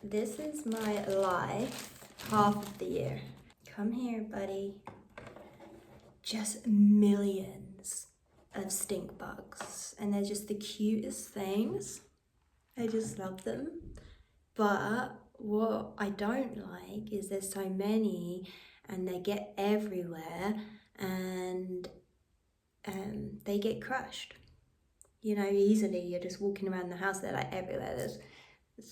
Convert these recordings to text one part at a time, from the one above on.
This is my life half of the year. Come here, buddy. Just millions of stink bugs, and they're just the cutest things. I just love them. But what I don't like is there's so many and they get everywhere and they get crushed. You know, easily. You're just walking around the house, they're like everywhere. There's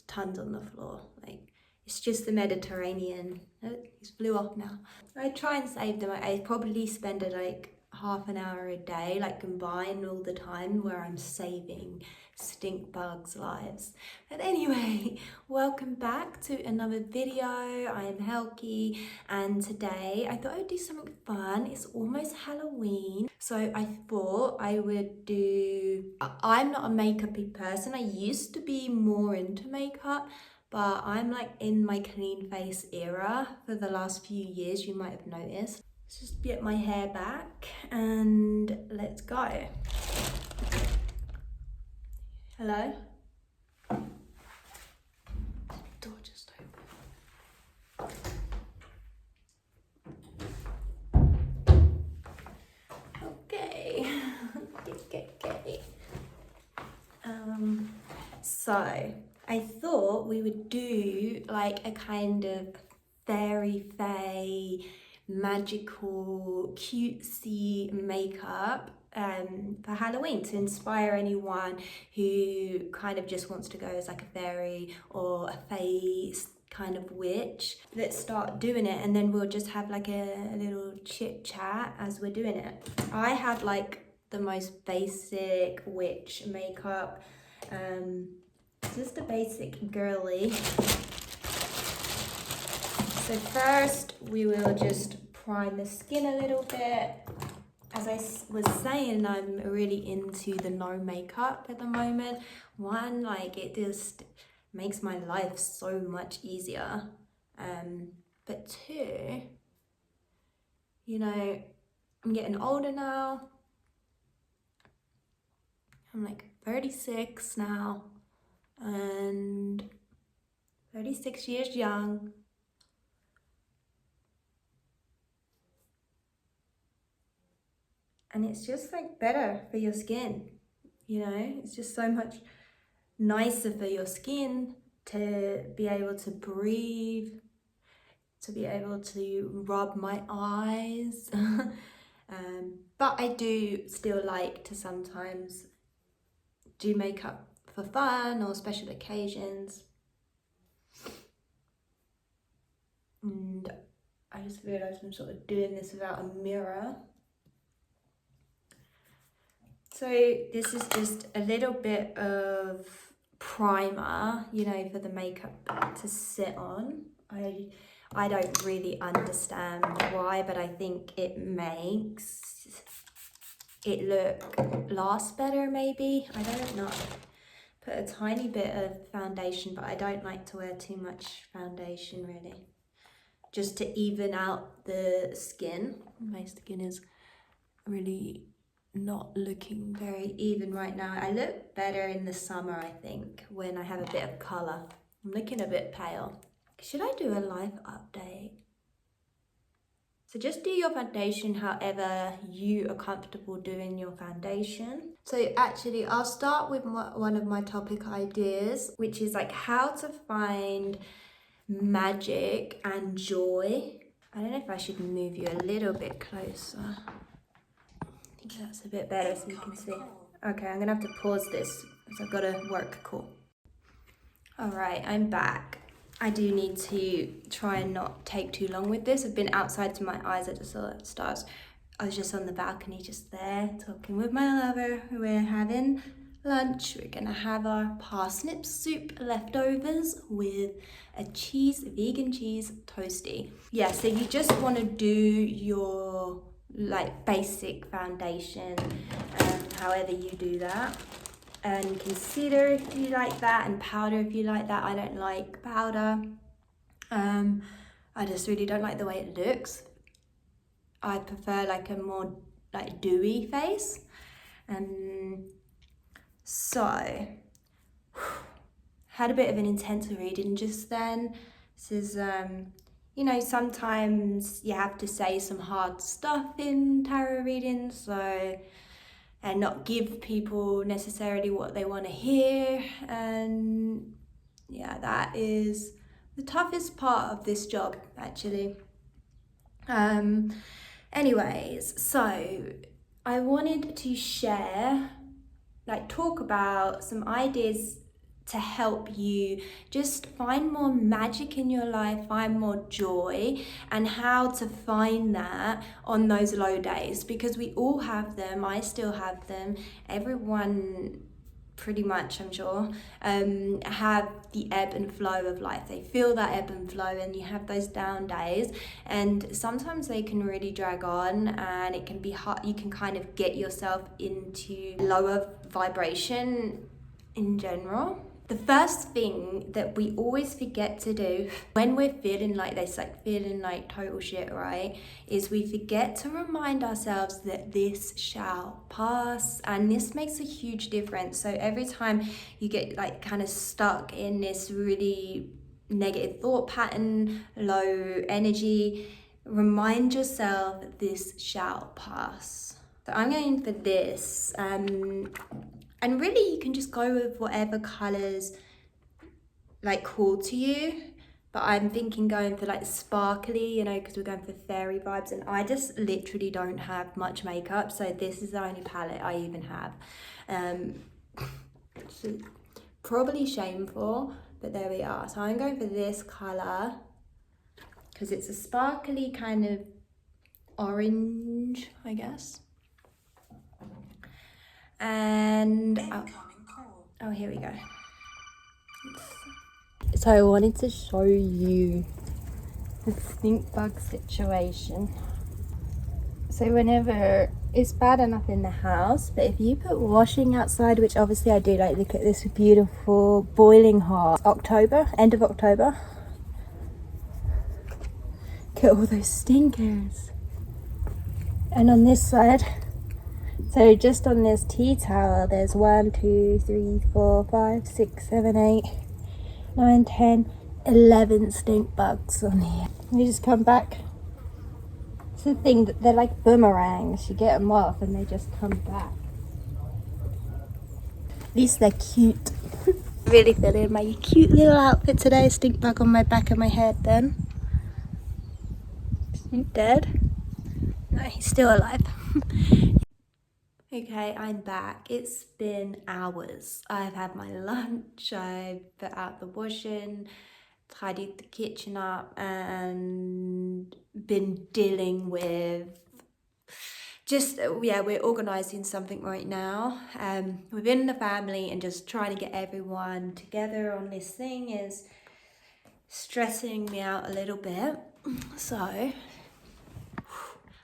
tons on the floor. Like, it's just the Mediterranean. Oh, he's flew off now. I try and save them. I probably spend like half an hour a day, like combined all the time, where I'm saving stink bugs' lives. But anyway, welcome back to another video. I am Helki, and today I thought I'd do something fun. It's almost Halloween, so I thought I would do... I'm not a makeup-y person. I used to be more into makeup, but I'm like in my clean face era for the last few years, you might have noticed. Let's just get my hair back and let's go. Hello? The door just opened. Okay. So I thought we would do like a kind of fairy fae, magical, cutesy makeup for Halloween to inspire anyone who kind of just wants to go as like a fairy or a fae kind of witch. Let's start doing it, and then we'll just have like a little chit chat as we're doing it. I have like the most basic witch makeup, just a basic girly. So first we will just prime the skin a little bit. As I was saying, I'm really into the no makeup at the moment. One, like, it just makes my life so much easier. But two, you know, I'm getting older now. I'm like 36 now, and 36 years young. And it's just like better for your skin, you know? It's just so much nicer for your skin to be able to breathe, to be able to rub my eyes. But I do still like to sometimes do makeup for fun or special occasions. And I just realised I'm sort of doing this without a mirror. So this is just a little bit of primer, you know, for the makeup to sit on. I don't really understand why, but I think it makes it last better maybe. I don't know. Put a tiny bit of foundation, but I don't like to wear too much foundation really. Just to even out the skin. My skin is really not looking very even right now. I look better in the summer, I think, when I have a bit of colour. I'm looking a bit pale. Should I do a life update? So just do your foundation however you are comfortable doing your foundation. So actually, I'll start with one of my topic ideas, which is like how to find magic and joy. I don't know if I should move you a little bit closer. I think that's a bit better so you can see. Okay, I'm gonna have to pause this because I've got a work call. All right, I'm back. I do need to try and not take too long with this. I've been outside to my eyes at the stars. I was just on the balcony just there talking with my lover. We're having lunch. We're gonna have our parsnip soup leftovers with a vegan cheese toasty. Yeah, so you just wanna do your like basic foundation, however you do that, and concealer if you like that, and powder if you like that. I don't like powder. I just really don't like the way it looks. I prefer like a more like dewy face. So had a bit of an intense reading just then. This is, you know, sometimes you have to say some hard stuff in tarot readings, so, and not give people necessarily what they want to hear. And yeah, that is the toughest part of this job, actually. Anyways, so I wanted to share, like, talk about some ideas to help you just find more magic in your life, find more joy, and how to find that on those low days, because we all have them. I still have them. Everyone pretty much, I'm sure, have the ebb and flow of life. They feel that ebb and flow, and you have those down days, and sometimes they can really drag on, and it can be hard. You can kind of get yourself into lower vibration in general. The first thing that we always forget to do when we're feeling like this, like feeling like total shit, right, is we forget to remind ourselves that this shall pass. And this makes a huge difference. So every time you get like kind of stuck in this really negative thought pattern, low energy, remind yourself that this shall pass. So I'm going for this. And really, you can just go with whatever colours like cool to you. But I'm thinking going for like sparkly, you know, because we're going for fairy vibes. And I just literally don't have much makeup. So this is the only palette I even have. So probably shameful, but there we are. So I'm going for this colour because it's a sparkly kind of orange, I guess. And oh, here we go. So I wanted to show you the stink bug situation. So whenever it's bad enough in the house, but if you put washing outside, which obviously I do, like look at this beautiful boiling hot October, end of October. Look at all those stinkers. And on this side, so just on this tea towel, there's 1, 2, 3, 4, 5, 6, 7, 8, 9, 10, 11 stink bugs on here. They just come back. It's the thing that they're like boomerangs. You get them off and they just come back. At least they're cute. Really feeling my cute little outfit today. Stink bug on my back of my head then. Stink dead. No, he's still alive. Okay, I'm back. It's been hours. I've had my lunch, I've put out the washing, tidied the kitchen up, and been dealing with just, yeah, we're organising something right now within the family, and just trying to get everyone together on this thing is stressing me out a little bit. So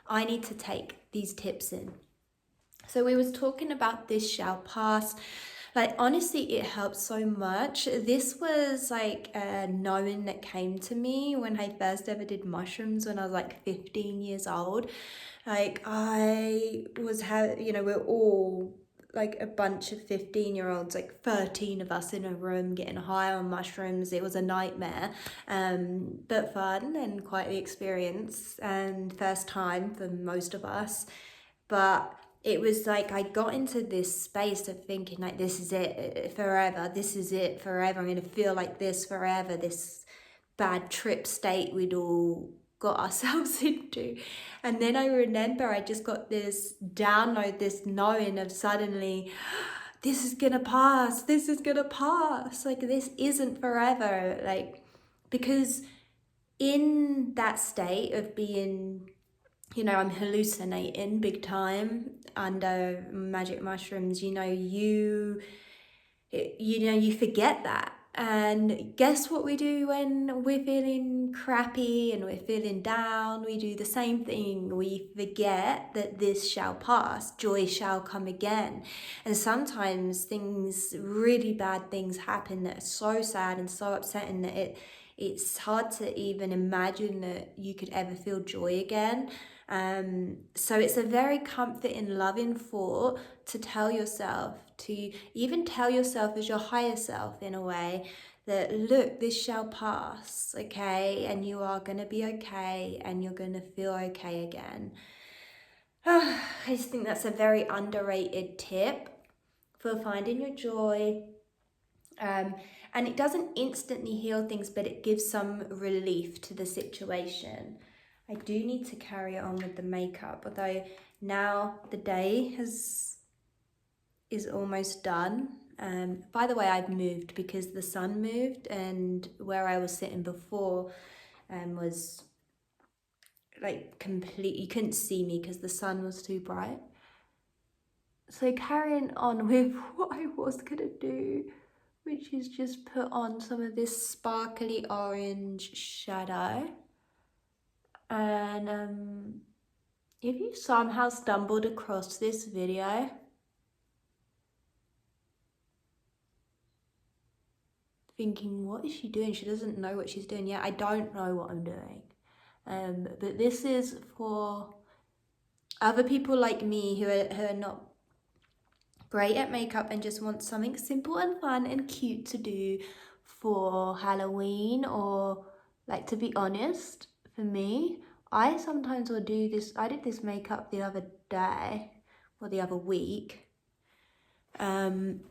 I need to take these tips in. So we was talking about this shall pass. Like, honestly, it helps so much. This was like a knowing that came to me when I first ever did mushrooms when I was like 15 years old. Like, I was, you know, we're all like a bunch of 15-year-olds, like 13 of us in a room getting high on mushrooms. It was a nightmare, but fun and quite the experience, and first time for most of us. But it was like I got into this space of thinking like, this is it forever, this is it forever, I'm gonna feel like this forever, this bad trip state we'd all got ourselves into. And then I remember I just got this download, this knowing of suddenly, this is gonna pass, this is gonna pass, like this isn't forever. Like, because in that state of being, you know, I'm hallucinating big time under magic mushrooms, you know, you forget that. And guess what we do when we're feeling crappy and we're feeling down? We do the same thing. We forget that this shall pass, joy shall come again. And sometimes things, really bad things happen that are so sad and so upsetting that it's hard to even imagine that you could ever feel joy again. So it's a very comforting, loving thought to tell yourself, to even tell yourself as your higher self in a way that, look, this shall pass, okay, and you are going to be okay, and you're going to feel okay again. I just think that's a very underrated tip for finding your joy. And it doesn't instantly heal things, but it gives some relief to the situation. I do need to carry on with the makeup, although now the day is almost done. By the way, I've moved because the sun moved, and where I was sitting before was like complete, you couldn't see me because the sun was too bright. So carrying on with what I was gonna do, which is just put on some of this sparkly orange shadow. And if you somehow stumbled across this video, thinking, what is she doing? She doesn't know what she's doing. Yeah, I don't know what I'm doing. But this is for other people like me who are not great at makeup and just want something simple and fun and cute to do for Halloween, or like, to be honest, for me, I sometimes will do this. I did this makeup the other day or the other week. It's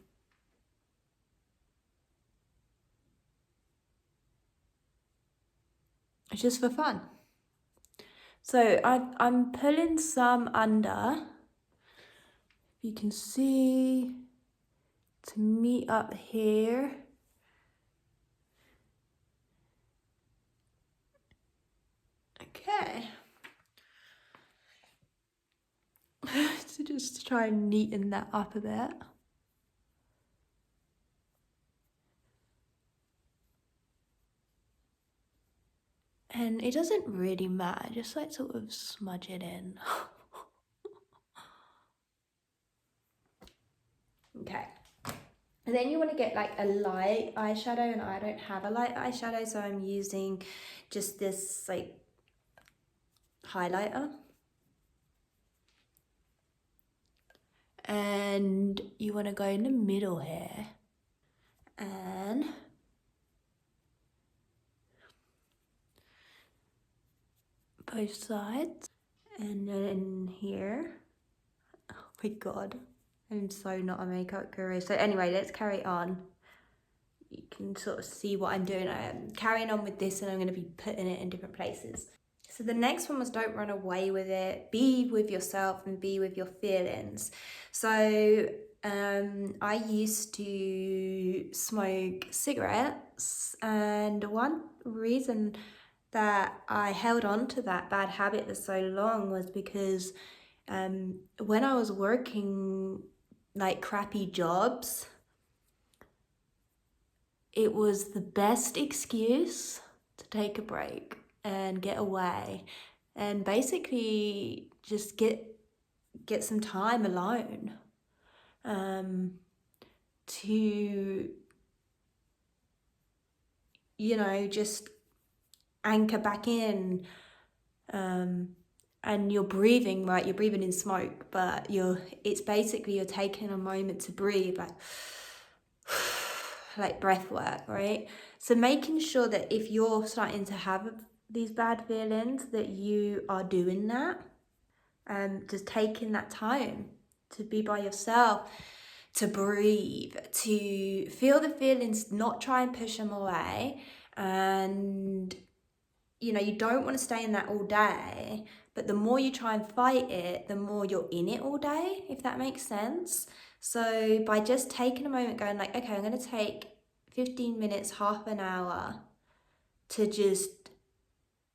just for fun. So I'm pulling some under, you can see, to meet up here. Okay. So just try and neaten that up a bit. And it doesn't really matter, just like sort of smudge it in. Okay. And then you want to get like a light eyeshadow, and I don't have a light eyeshadow, so I'm using just this like highlighter. And you want to go in the middle here and both sides, and then here. Oh my god, I'm so not a makeup guru. So anyway, let's carry on. You can sort of see what I'm doing. I'm carrying on with this, and I'm going to be putting it in different places. So the next one was, don't run away with it. Be with yourself and be with your feelings. So I used to smoke cigarettes, and one reason that I held on to that bad habit for so long was because when I was working like crappy jobs, it was the best excuse to take a break and get away and basically just get some time alone, to, you know, just anchor back in. And you're breathing, right? You're breathing in smoke, but it's basically you're taking a moment to breathe, like breath work, right? So making sure that if you're starting to have these bad feelings, that you are doing that, just taking that time to be by yourself, to breathe, to feel the feelings, not try and push them away. And you know, you don't want to stay in that all day, but the more you try and fight it, the more you're in it all day, if that makes sense. So by just taking a moment, going like, okay, I'm going to take 15 minutes, half an hour to just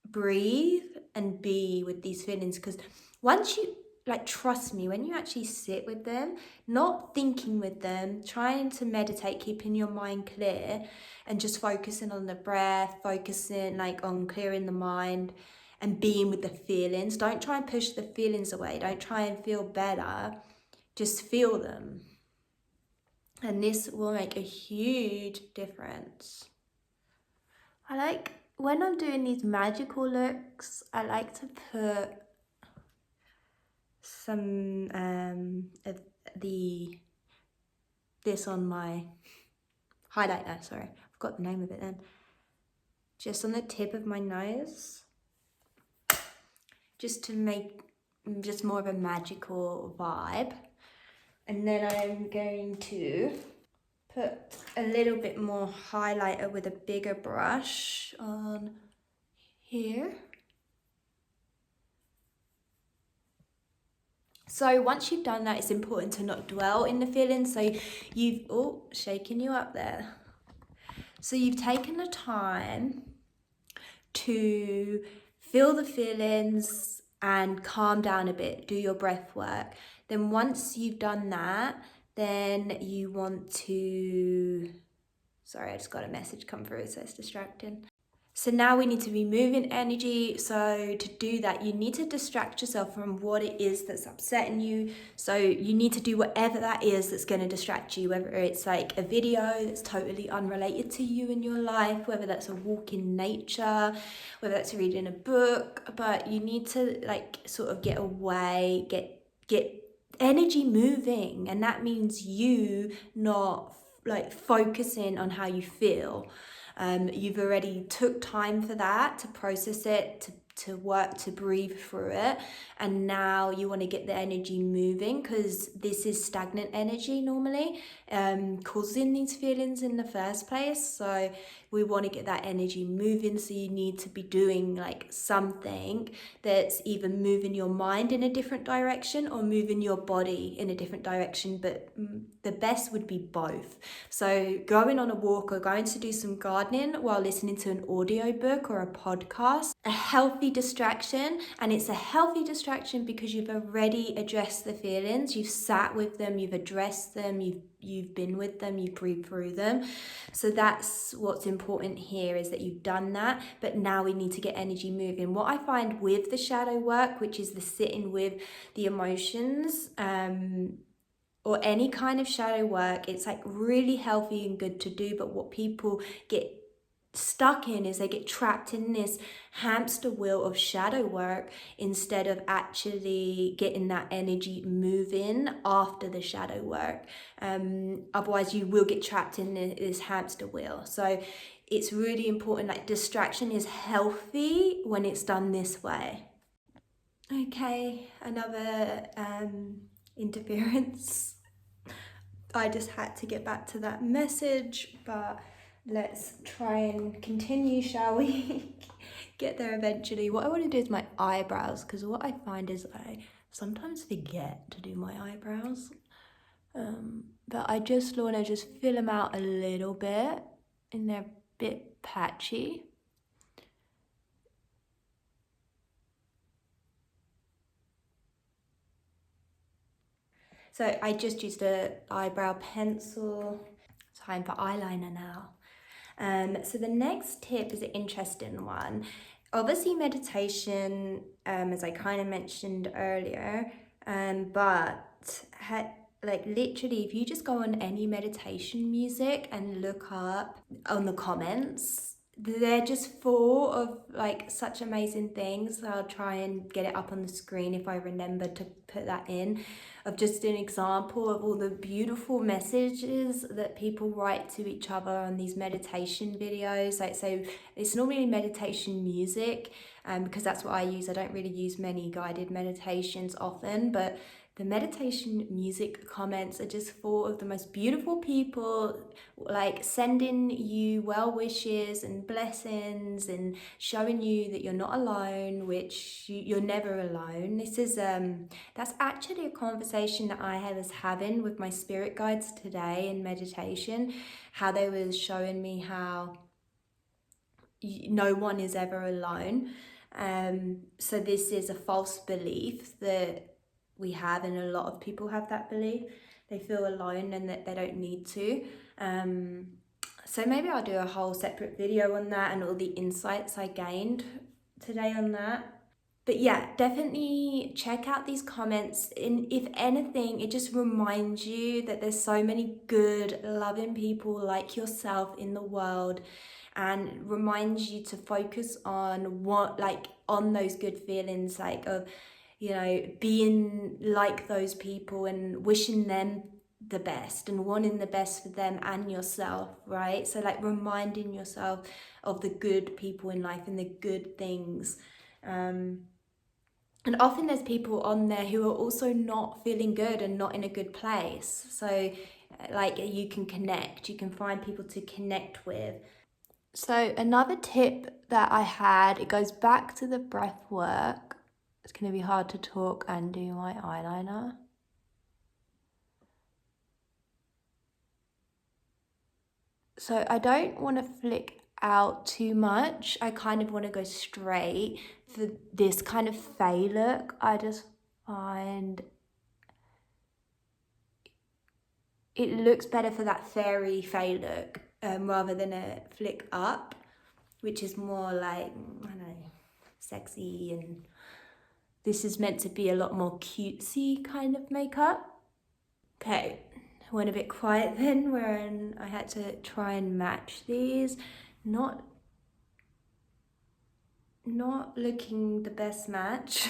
breathe and be with these feelings. Because once you, like, trust me, when you actually sit with them, not thinking with them, trying to meditate, keeping your mind clear and just focusing on the breath, focusing like on clearing the mind and being with the feelings. Don't try and push the feelings away. Don't try and feel better. Just feel them. And this will make a huge difference. I like, when I'm doing these magical looks, I like to put some of the this on my highlighter, sorry, I forgot the name of it then. Just on the tip of my nose, just to make just more of a magical vibe. And then I'm going to put a little bit more highlighter with a bigger brush on here. So once you've done that, it's important to not dwell in the feelings. So you've, oh, shaking you up there. So you've taken the time to feel the feelings and calm down a bit, do your breath work. Then once you've done that, then you want to, sorry, I just got a message come through, so it's distracting. So now we need to be moving energy. So to do that, you need to distract yourself from what it is that's upsetting you. So you need to do whatever that is that's going to distract you, whether it's like a video that's totally unrelated to you in your life, whether that's a walk in nature, whether that's reading a book, but you need to like sort of get away, get energy moving. And that means you not like focusing on how you feel. You've already took time for that, to process it, to work, to breathe through it. And now you want to get the energy moving, because this is stagnant energy normally, causing these feelings in the first place. So we want to get that energy moving. So you need to be doing like something that's either moving your mind in a different direction or moving your body in a different direction. But the best would be both. So going on a walk or going to do some gardening while listening to an audiobook or a podcast, a healthy distraction. And it's a healthy distraction because you've already addressed the feelings, you've sat with them, you've addressed them, you've been with them, you've breathed through them. So that's what's important here, is that you've done that, but now we need to get energy moving. What I find with the shadow work, which is the sitting with the emotions, or any kind of shadow work, it's like really healthy and good to do. But what people get stuck in is they get trapped in this hamster wheel of shadow work instead of actually getting that energy moving after the shadow work. Otherwise you will get trapped in this hamster wheel. So it's really important, like distraction is healthy when it's done this way. Okay, another interference. I just had to get back to that message, but let's try and continue, shall we? Get there eventually. What I want to do is my eyebrows, because what I find is I sometimes forget to do my eyebrows. But I just want to just fill them out a little bit, and they're a bit patchy. So I just used an eyebrow pencil. Time for eyeliner now. So the next tip is an interesting one. Obviously meditation, as I kind of mentioned earlier, but like literally if you just go on any meditation music and look up on the comments, they're just full of like such amazing things. I'll try and get it up on the screen if I remember to put that in, of just an example of all the beautiful messages that people write to each other on these meditation videos. Like, so it's normally meditation music, because that's what I use. I don't really use many guided meditations often, but the meditation music comments are just full of the most beautiful people, like sending you well wishes and blessings and showing you that you're not alone, which you're never alone. This is that's actually a conversation that I was having with my spirit guides today in meditation, how they were showing me how no one is ever alone. So this is a false belief that we have, and a lot of people have that belief. They feel alone and that they don't need to. So maybe I'll do a whole separate video on that and all the insights I gained today on that. But yeah, definitely check out these comments. And if anything, it just reminds you that there's so many good, loving people like yourself in the world, and reminds you to focus on what, like, on those good feelings, like of, you know, being like those people and wishing them the best and wanting the best for them and yourself, right? So like reminding yourself of the good people in life and the good things. And often there's people on there who are also not feeling good and not in a good place. So like you can connect, you can find people to connect with. So another tip that I had, it goes back to the breath work. It's going to be hard to talk and do my eyeliner. So I don't want to flick out too much. I kind of want to go straight for this kind of fey look. I just find it looks better for that fairy fey look rather than a flick up, which is more like, I don't know, sexy, and this is meant to be a lot more cutesy kind of makeup. Okay, I went a bit quiet then when I had to try and match these. Not looking the best match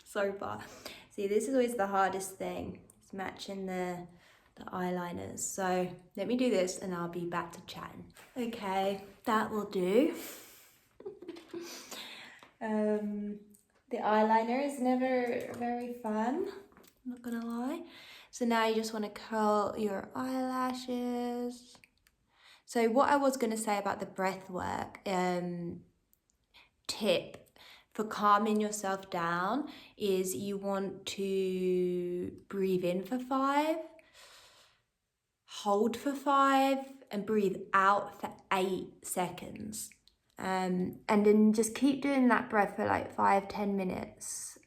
so far. See, this is always the hardest thing. It's matching the eyeliners. So let me do this and I'll be back to chatting. Okay, that will do. The eyeliner is never very fun, I'm not gonna lie. So now you just want to curl your eyelashes. So what I was gonna say about the breath work tip for calming yourself down is you want to breathe in for 5, hold for 5, and breathe out for 8 seconds. And then just keep doing that breath for like 5-10 minutes.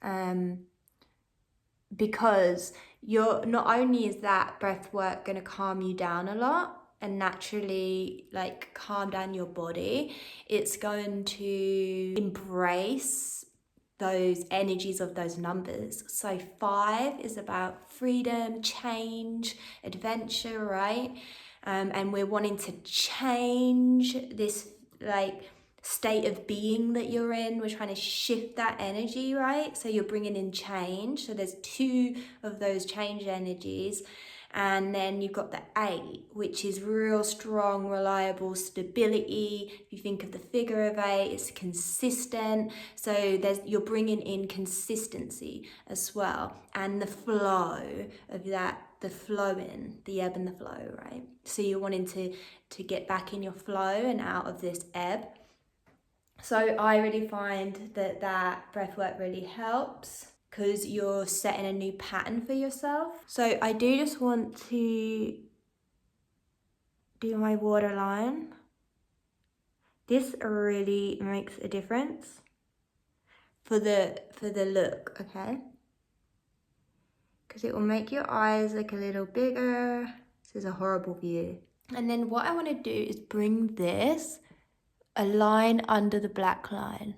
Because you're not only is that breath work going to calm you down a lot and naturally like calm down your body, it's going to embrace those energies of those numbers. So 5 is about freedom, change, adventure, right? And we're wanting to change this like state of being that you're in. We're trying to shift that energy, right? So you're bringing in change. So there's 2 of those change energies. And then you've got the 8, which is real strong, reliable stability. If you think of the figure of 8, it's consistent. So you're bringing in consistency as well, and the flow of that, the flowing, the ebb and the flow, right? So you're wanting to get back in your flow and out of this ebb. So I really find that breath work really helps, because you're setting a new pattern for yourself. So I do just want to do my waterline. This really makes a difference for the look, okay? Because it will make your eyes look a little bigger. This is a horrible view. And then what I want to do is bring this a line under the black line.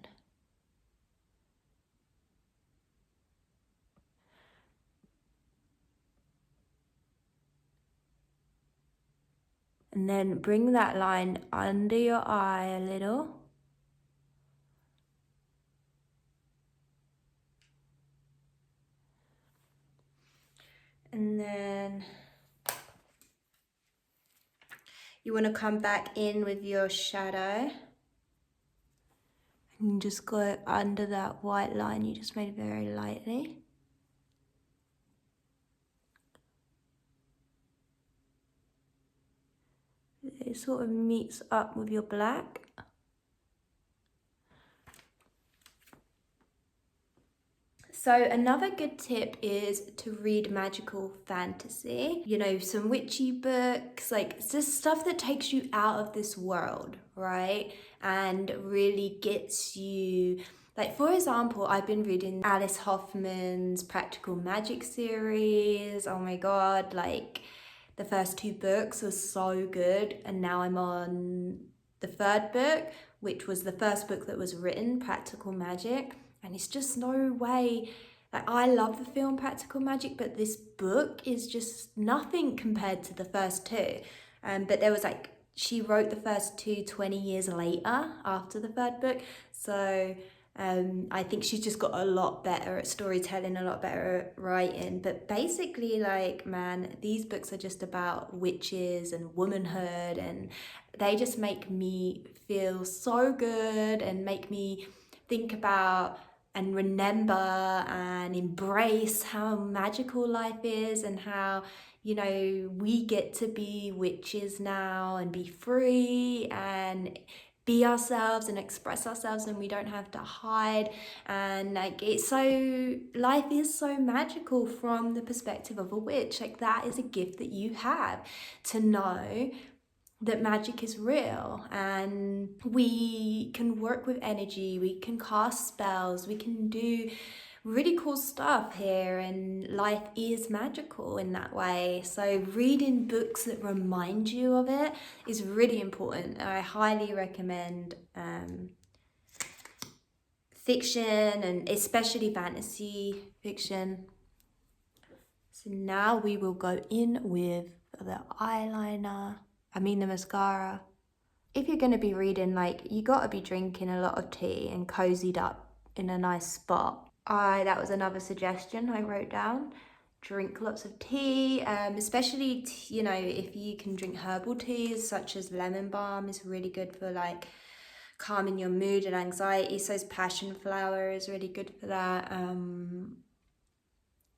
And then bring that line under your eye a little. And then you want to come back in with your shadow. And just go under that white line you just made very lightly. It sort of meets up with your black. So another good tip is to read magical fantasy. You know, some witchy books, like it's just stuff that takes you out of this world, right? And really gets you, like for example, I've been reading Alice Hoffman's Practical Magic series. Oh my God, like the first 2 books were so good. And now I'm on the 3rd book, which was the first book that was written, Practical Magic. And it's just no way, like I love the film Practical Magic, but this book is just nothing compared to the first 2. But there was like, she wrote the first 2 20 years later after the 3rd book. So I think she's just got a lot better at storytelling, a lot better at writing. But basically, like, man, these books are just about witches and womanhood, and they just make me feel so good and make me think about and remember and embrace how magical life is, and how, you know, we get to be witches now and be free and be ourselves and express ourselves, and we don't have to hide. And like, it's so, life is so magical from the perspective of a witch. Like, that is a gift that you have, to know that magic is real, and we can work with energy, we can cast spells, we can do really cool stuff here, and life is magical in that way. So reading books that remind you of it is really important. I highly recommend fiction, and especially fantasy fiction. So now we will go in with the eyeliner, the mascara. If you're going to be reading, like, you got to be drinking a lot of tea and cozied up in a nice spot. That was another suggestion I wrote down. Drink lots of tea, especially, you know, if you can drink herbal teas such as lemon balm is really good for like calming your mood and anxiety. So is passion flower is really good for that.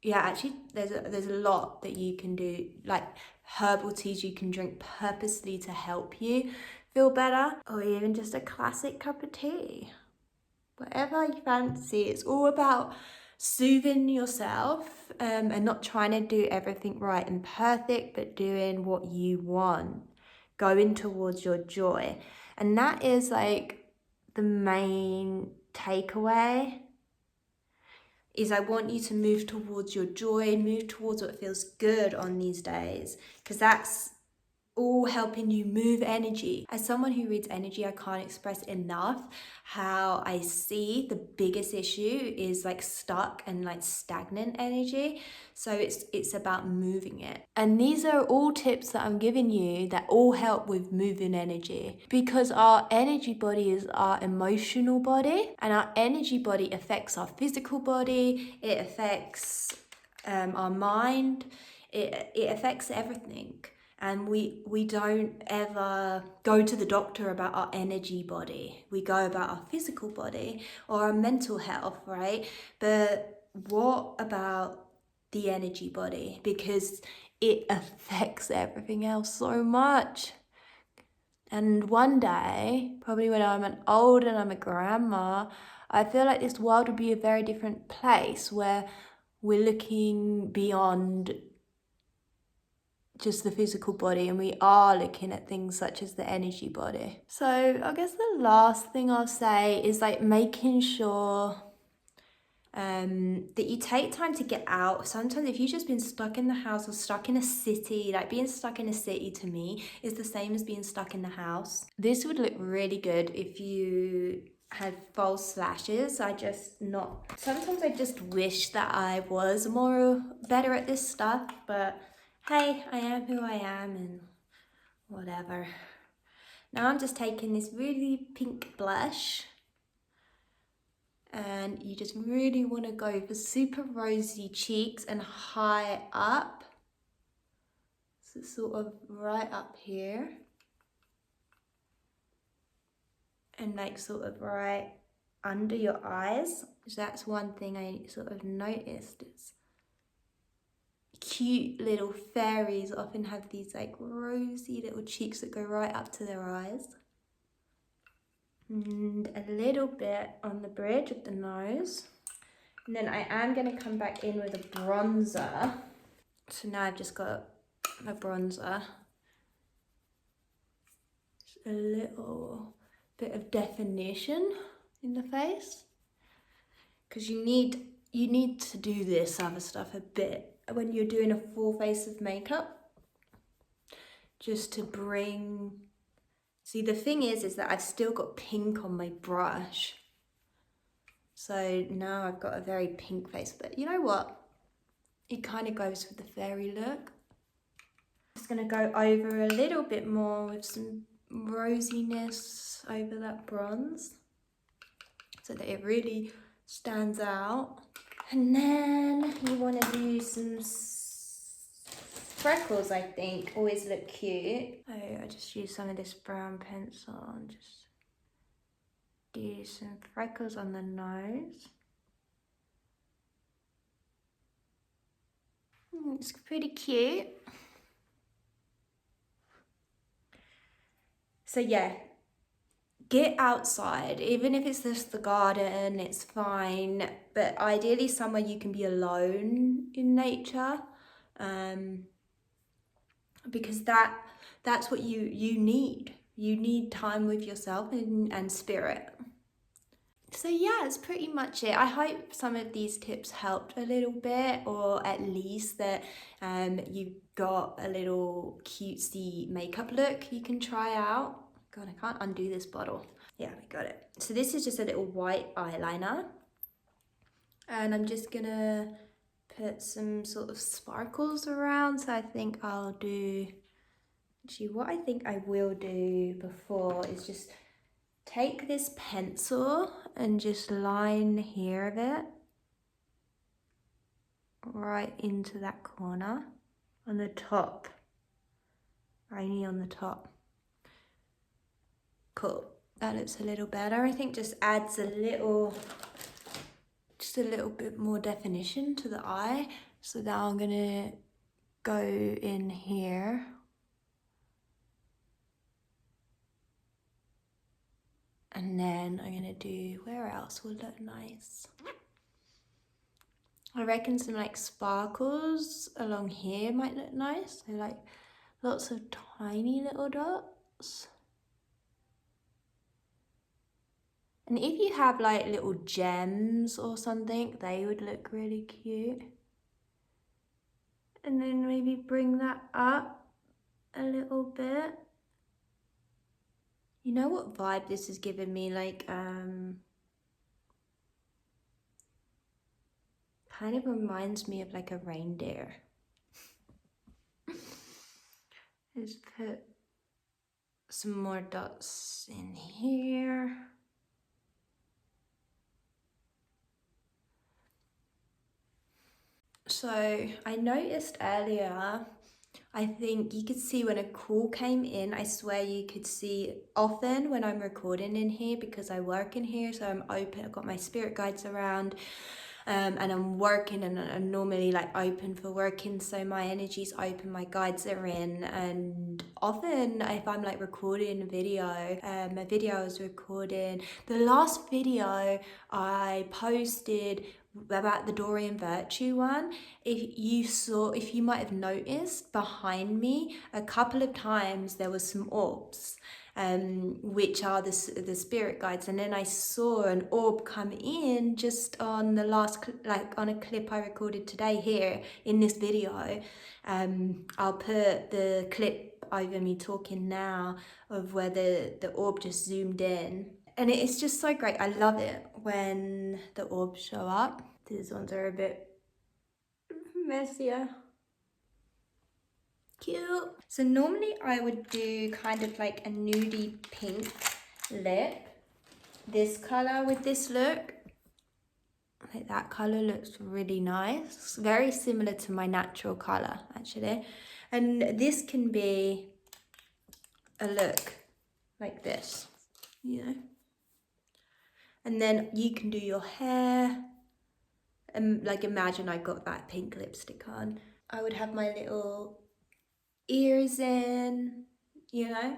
Yeah, actually, there's a lot that you can do, like herbal teas you can drink purposely to help you feel better, or even just a classic cup of tea. Whatever you fancy. It's all about soothing yourself, and not trying to do everything right and perfect, but doing what you want, going towards your joy. And that is like the main takeaway, is I want you to move towards your joy, move towards what feels good on these days, because that's all helping you move energy. As someone who reads energy, I can't express enough how I see the biggest issue is like stuck and like stagnant energy. So it's about moving it. And these are all tips that I'm giving you that all help with moving energy, because our energy body is our emotional body, and our energy body affects our physical body, it affects our mind, it affects everything. And we don't ever go to the doctor about our energy body. We go about our physical body or our mental health, right? But what about the energy body? Because it affects everything else so much. And one day, probably when I'm an old and I'm a grandma, I feel like this world will be a very different place, where we're looking beyond just the physical body, and we are looking at things such as the energy body. So I guess the last thing I'll say is like making sure that you take time to get out. Sometimes if you've just been stuck in the house or stuck in a city, like being stuck in a city to me is the same as being stuck in the house. This would look really good if you had false lashes. Sometimes I just wish that I was better at this stuff, but hey, I am who I am, and whatever. Now I'm just taking this really pink blush, and you just really want to go for super rosy cheeks and high up. So sort of right up here. And like sort of right under your eyes. So that's one thing I sort of noticed. It's cute little fairies often have these like rosy little cheeks that go right up to their eyes. And a little bit on the bridge of the nose. And then I am going to come back in with a bronzer. So now I've just got a bronzer. Just a little bit of definition in the face. Because you need to do this other stuff a bit when you're doing a full face of makeup, just to bring, see, the thing is that I've still got pink on my brush, so now I've got a very pink face, but you know what, it kind of goes with the fairy look. I'm just going to go over a little bit more with some rosiness over that bronze. so that it really stands out. And then you want to do some freckles, I think, always look cute. Oh, I just use some of this brown pencil and just do some freckles on the nose. It's pretty cute. So yeah, get outside, even if it's just the garden, it's fine. But ideally somewhere you can be alone in nature, because that's what you need. You need time with yourself and spirit. So yeah, it's pretty much it. I hope some of these tips helped a little bit, or at least that you've got a little cutesy makeup look you can try out. God, I can't undo this bottle. Yeah, we got it. So this is just a little white eyeliner. And I'm just gonna put some sort of sparkles around. So I think I'll do, actually what I think I will do before is just take this pencil and just line here of it right into that corner on the top, only on the top. Cool, that looks a little better. I think just adds just a little bit more definition to the eye. So now I'm gonna go in here and then I'm gonna do, where else will look nice? I reckon some like sparkles along here might look nice. So like lots of tiny little dots. And if you have like little gems or something, they would look really cute. And then maybe bring that up a little bit. You know what vibe this is giving me? Like, kind of reminds me of like a reindeer. Let's put some more dots in here. So I noticed earlier, I think you could see when a call came in. I swear you could see often when I'm recording in here, because I work in here, so I'm open. I've got my spirit guides around. And I'm working, and I'm normally like open for working, so my energy's open, my guides are in. And often if I'm like recording a video, a video I was recording, the last video I posted about the Doreen Virtue one, if you might have noticed behind me a couple of times there was some orbs, which are the spirit guides. And then I saw an orb come in just on the last, like on a clip I recorded today here in this video. I'll put the clip over me talking now of where the orb just zoomed in. And it's just so great. I love it when the orbs show up. These ones are a bit messier. Cute. So normally I would do kind of like a nudie pink lip. This color with this look. Like that color looks really nice. Very similar to my natural color actually. And this can be a look like this, you know. And then you can do your hair. And like imagine I got that pink lipstick on. I would have my little ears in, you know.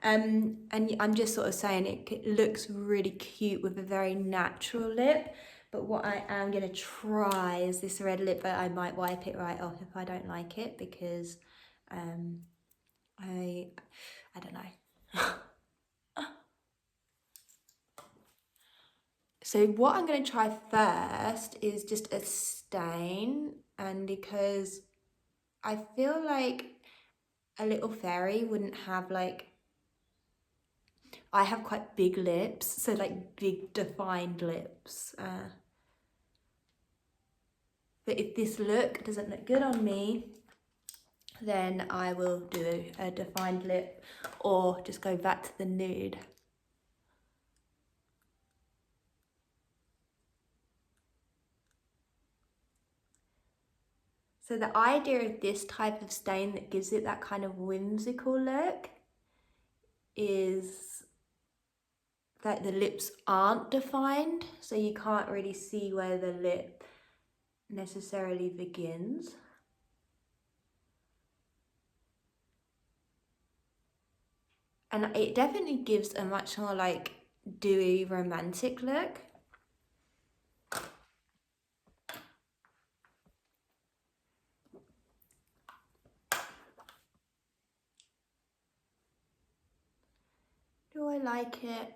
And I'm just sort of saying it looks really cute with a very natural lip. But what I am going to try is this red lip, but I might wipe it right off if I don't like it, because I don't know. So what I'm going to try first is just a stain, and because I feel like a little fairy wouldn't have like, I have quite big lips, so like big defined lips. But if this look doesn't look good on me, then I will do a defined lip or just go back to the nude. So the idea of this type of stain that gives it that kind of whimsical look is that the lips aren't defined, so you can't really see where the lip necessarily begins. And it definitely gives a much more like dewy romantic look. Do I like it?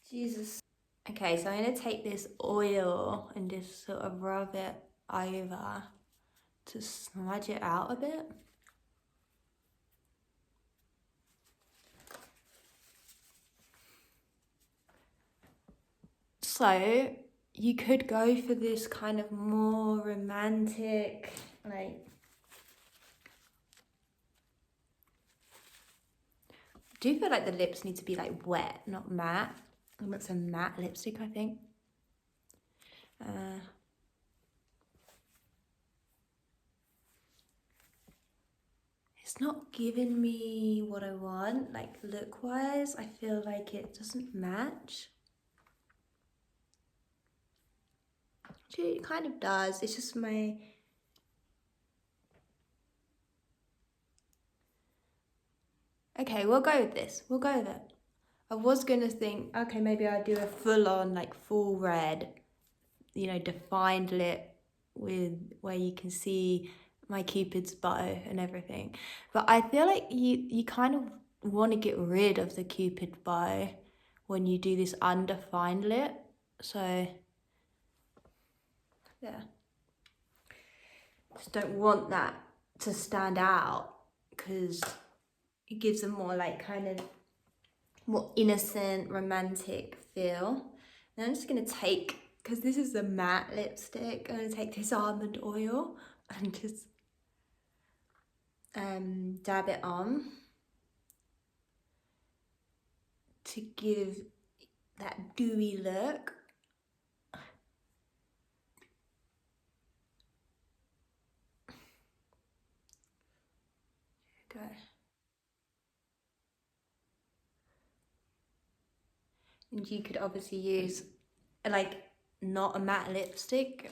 Jesus. Okay, so I'm going to take this oil and just sort of rub it over to smudge it out a bit. So you could go for this kind of more romantic, like, I do feel like the lips need to be like wet, not matte. I want some matte lipstick, I think. It's not giving me what I want, like look-wise. I feel like it doesn't match. Actually, it kind of does. It's just my... Okay, we'll go with this. We'll go with it. I was going to think, okay, maybe I'd do a full-on, like, full red, you know, defined lip with where you can see my Cupid's bow and everything. But I feel like you kind of want to get rid of the Cupid bow when you do this undefined lip. So, yeah. Just don't want that to stand out because it gives a more like kind of more innocent, romantic feel. And I'm just going to take, because this is a matte lipstick, I'm going to take this almond oil and just dab it on to give that dewy look. Go. And you could obviously use like not a matte lipstick.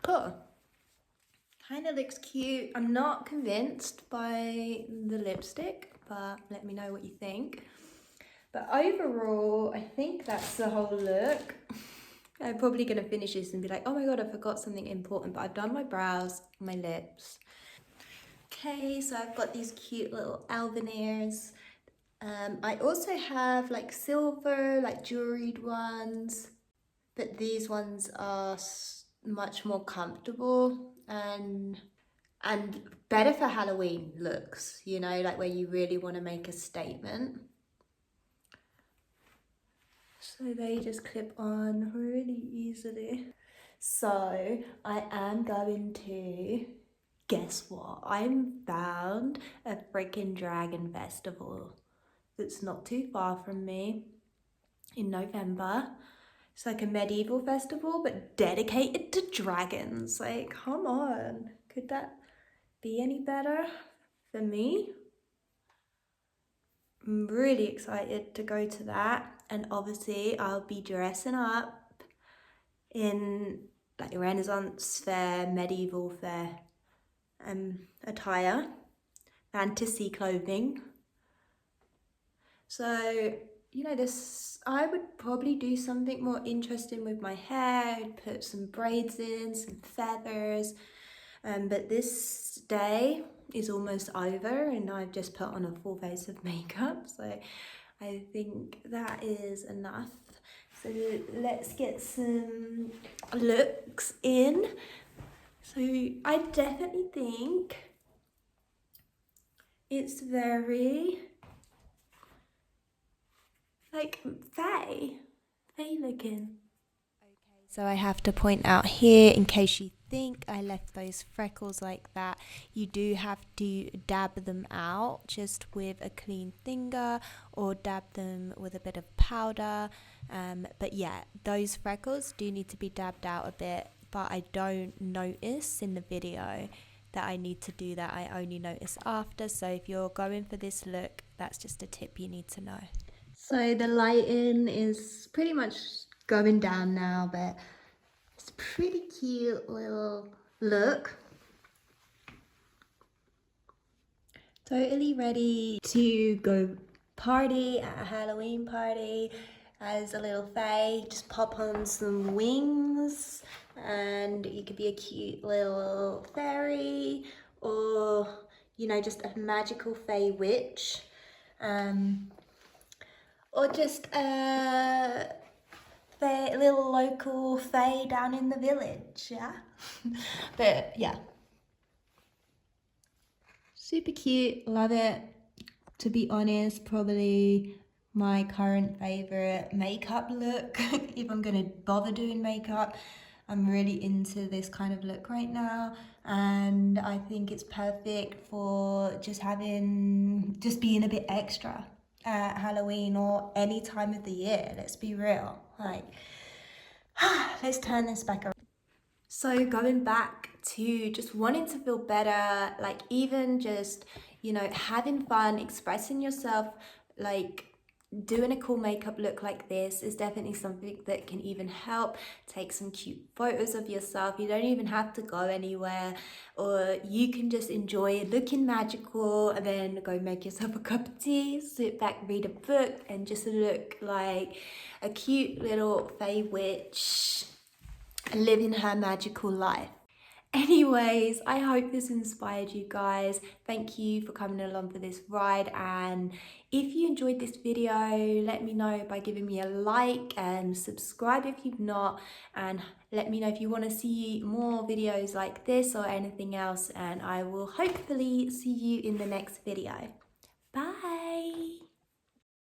Cool. Kind of looks cute. I'm not convinced by the lipstick, but let me know what you think. But overall, I think that's the whole look. I'm probably going to finish this and be like, oh my god, I forgot something important, but I've done my brows, my lips. Okay, so I've got these cute little Alvin ears. I also have like silver, like jewelried ones, but these ones are much more comfortable and better for Halloween looks, you know, like where you really want to make a statement. So they just clip on really easily. So I am going to, guess what? I'm found a freaking dragon festival that's not too far from me in November. It's like a medieval festival, but dedicated to dragons. Like, come on. Could that be any better for me? I'm really excited to go to that. And obviously, I'll be dressing up in like Renaissance fair, medieval fair attire, fantasy clothing. So, you know, this, I would probably do something more interesting with my hair. I'd put some braids in, some feathers. But this day is almost over and I've just put on a full face of makeup. So I think that is enough. So let's get some looks in. So I definitely think it's very like fae looking. Okay, so I have to point out here in case you think I left those freckles like that, you do have to dab them out just with a clean finger or dab them with a bit of powder. But yeah, those freckles do need to be dabbed out a bit, but I don't notice in the video that I need to do that. I only notice after. So if you're going for this look, that's just a tip you need to know. So the lighting is pretty much going down now, but it's a pretty cute little look. Totally ready to go party at a Halloween party as a little fae. Just pop on some wings and you could be a cute little fairy, or you know, just a magical fae witch, or just a little local fae down in the village. Yeah. But yeah, super cute, love it. To be honest, probably my current favorite makeup look. If I'm gonna bother doing makeup, I'm really into this kind of look right now, and I think it's perfect for just being a bit extra at Halloween or any time of the year. Let's be real, like let's turn this back around. So going back to just wanting to feel better, like even just, you know, having fun, expressing yourself, like doing a cool makeup look like this is definitely something that can even help. Take some cute photos of yourself. You don't even have to go anywhere, or you can just enjoy looking magical and then go make yourself a cup of tea, sit back, read a book, and just look like a cute little fae witch living her magical life. Anyways, I hope this inspired you guys. Thank you for coming along for this ride, and if you enjoyed this video, let me know by giving me a like and subscribe if you've not, and let me know if you want to see more videos like this or anything else, and I will hopefully see you in the next video. Bye.